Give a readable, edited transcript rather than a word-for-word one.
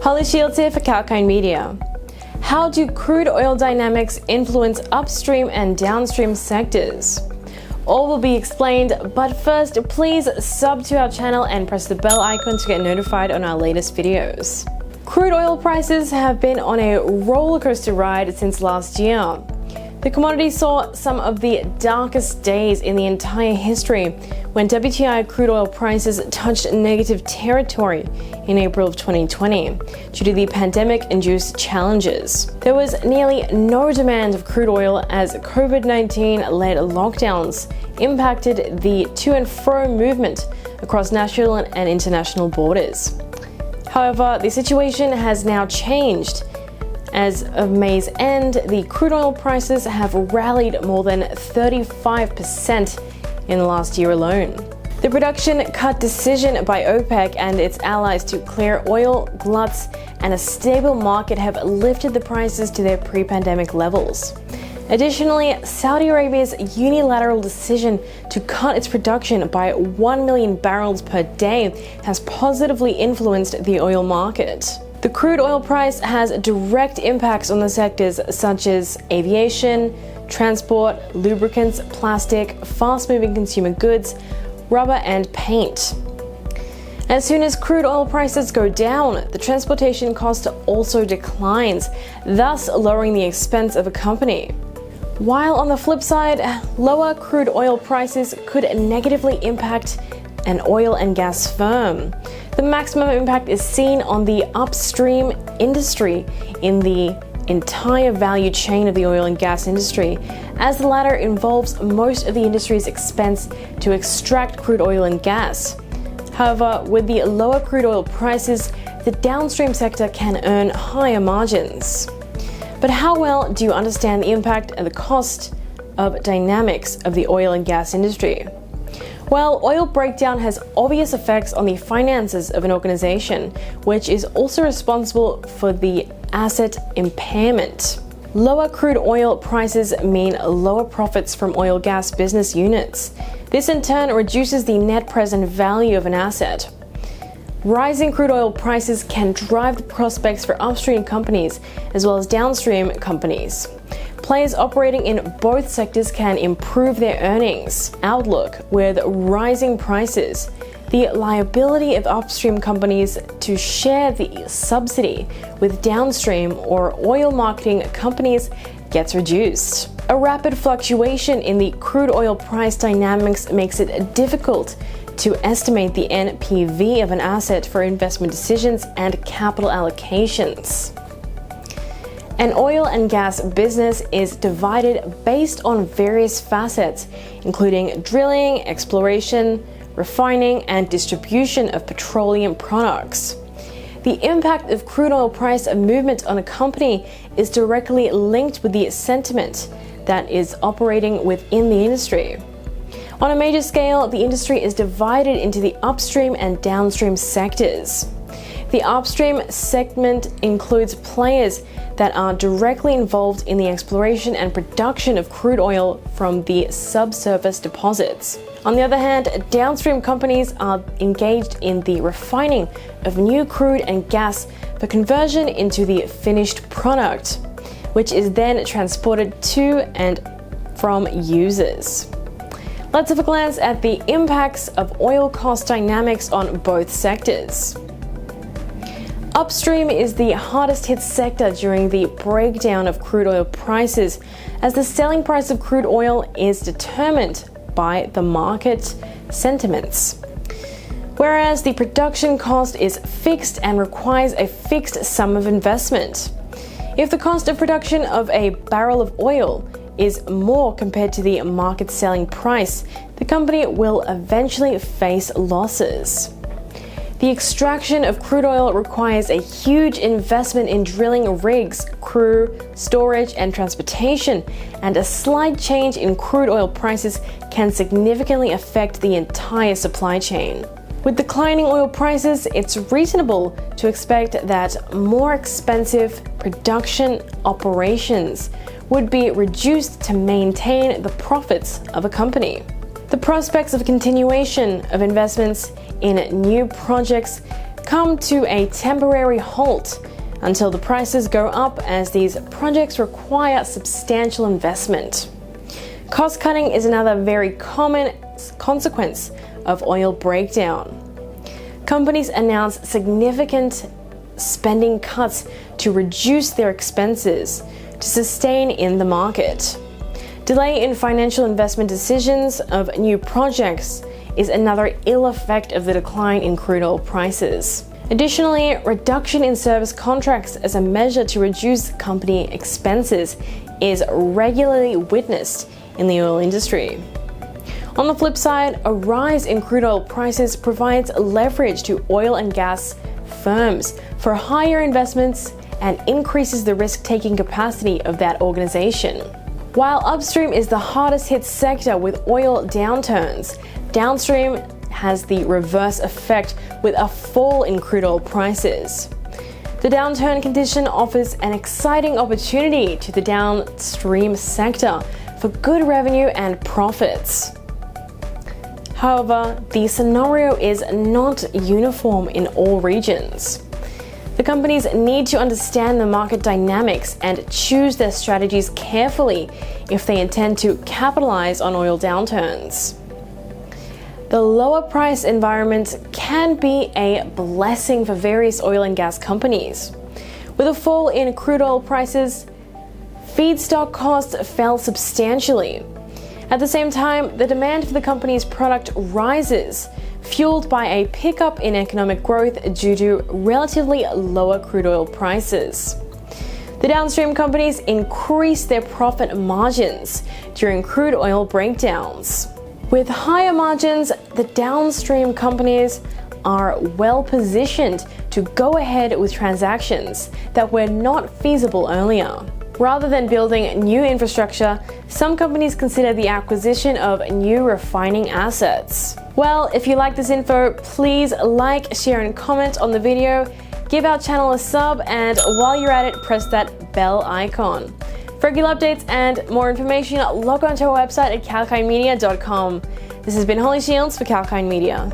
Holly Shields here for Kalkine Media. How do crude oil dynamics influence upstream and downstream sectors? All will be explained, but first, please sub to our channel and press the bell icon to get notified on our latest videos. Crude oil prices have been on a rollercoaster ride since last year. The commodity saw some of the darkest days in the entire history when WTI crude oil prices touched negative territory in April of 2020 due to the pandemic-induced challenges. There was nearly no demand of crude oil as COVID-19-led lockdowns impacted the to-and-fro movement across national and international borders. However, the situation has now changed. As of May's end, the crude oil prices have rallied more than 35% in the last year alone. The production cut decision by OPEC and its allies to clear oil gluts and a stable market have lifted the prices to their pre-pandemic levels. Additionally, Saudi Arabia's unilateral decision to cut its production by 1 million barrels per day has positively influenced the oil market. The crude oil price has direct impacts on the sectors such as aviation, transport, lubricants, plastic, fast-moving consumer goods, rubber, and paint. As soon as crude oil prices go down, the transportation cost also declines, thus lowering the expense of a company. While on the flip side, lower crude oil prices could negatively impact an oil and gas firm. The maximum impact is seen on the upstream industry in the entire value chain of the oil and gas industry, as the latter involves most of the industry's expense to extract crude oil and gas. However, with the lower crude oil prices, the downstream sector can earn higher margins. But how well do you understand the impact and the cost of dynamics of the oil and gas industry? Well, oil breakdown has obvious effects on the finances of an organization, which is also responsible for the asset impairment. Lower crude oil prices mean lower profits from oil gas business units. This in turn reduces the net present value of an asset. Rising crude oil prices can drive the prospects for upstream companies as well as downstream companies. Players operating in both sectors can improve their earnings outlook with rising prices. The liability of upstream companies to share the subsidy with downstream or oil marketing companies gets reduced. A rapid fluctuation in the crude oil price dynamics makes it difficult to estimate the NPV of an asset for investment decisions and capital allocations. An oil and gas business is divided based on various facets, including drilling, exploration, refining, and distribution of petroleum products. The impact of crude oil price movement on a company is directly linked with the sentiment that is operating within the industry. On a major scale, the industry is divided into the upstream and downstream sectors. The upstream segment includes players that are directly involved in the exploration and production of crude oil from the subsurface deposits. On the other hand, downstream companies are engaged in the refining of new crude and gas for conversion into the finished product, which is then transported to and from users. Let's have a glance at the impacts of oil cost dynamics on both sectors. Upstream is the hardest hit sector during the breakdown of crude oil prices, as the selling price of crude oil is determined by the market sentiments, whereas the production cost is fixed and requires a fixed sum of investment. If the cost of production of a barrel of oil is more compared to the market selling price, the company will eventually face losses. The extraction of crude oil requires a huge investment in drilling rigs, crew, storage, and transportation, and a slight change in crude oil prices can significantly affect the entire supply chain. With declining oil prices, it's reasonable to expect that more expensive production operations would be reduced to maintain the profits of a company. The prospects of continuation of investments in new projects come to a temporary halt until the prices go up, as these projects require substantial investment. Cost cutting is another very common consequence of oil breakdown. Companies announce significant spending cuts to reduce their expenses to sustain in the market. Delay in financial investment decisions of new projects is another ill effect of the decline in crude oil prices. Additionally, reduction in service contracts as a measure to reduce company expenses is regularly witnessed in the oil industry. On the flip side, a rise in crude oil prices provides leverage to oil and gas firms for higher investments and increases the risk-taking capacity of that organization. While upstream is the hardest hit sector with oil downturns, downstream has the reverse effect with a fall in crude oil prices. The downturn condition offers an exciting opportunity to the downstream sector for good revenue and profits. However, the scenario is not uniform in all regions. The companies need to understand the market dynamics and choose their strategies carefully if they intend to capitalize on oil downturns. The lower price environment can be a blessing for various oil and gas companies. With a fall in crude oil prices, feedstock costs fell substantially. At the same time, the demand for the company's product rises, fueled by a pickup in economic growth due to relatively lower crude oil prices. The downstream companies increase their profit margins during crude oil breakdowns. With higher margins, the downstream companies are well positioned to go ahead with transactions that were not feasible earlier. Rather than building new infrastructure, some companies consider the acquisition of new refining assets. Well, if you like this info, please like, share, and comment on the video. Give our channel a sub, and while you're at it, press that bell icon. For regular updates and more information, log on to our website at kalkinemedia.com. This has been Holly Shields for Kalkine Media.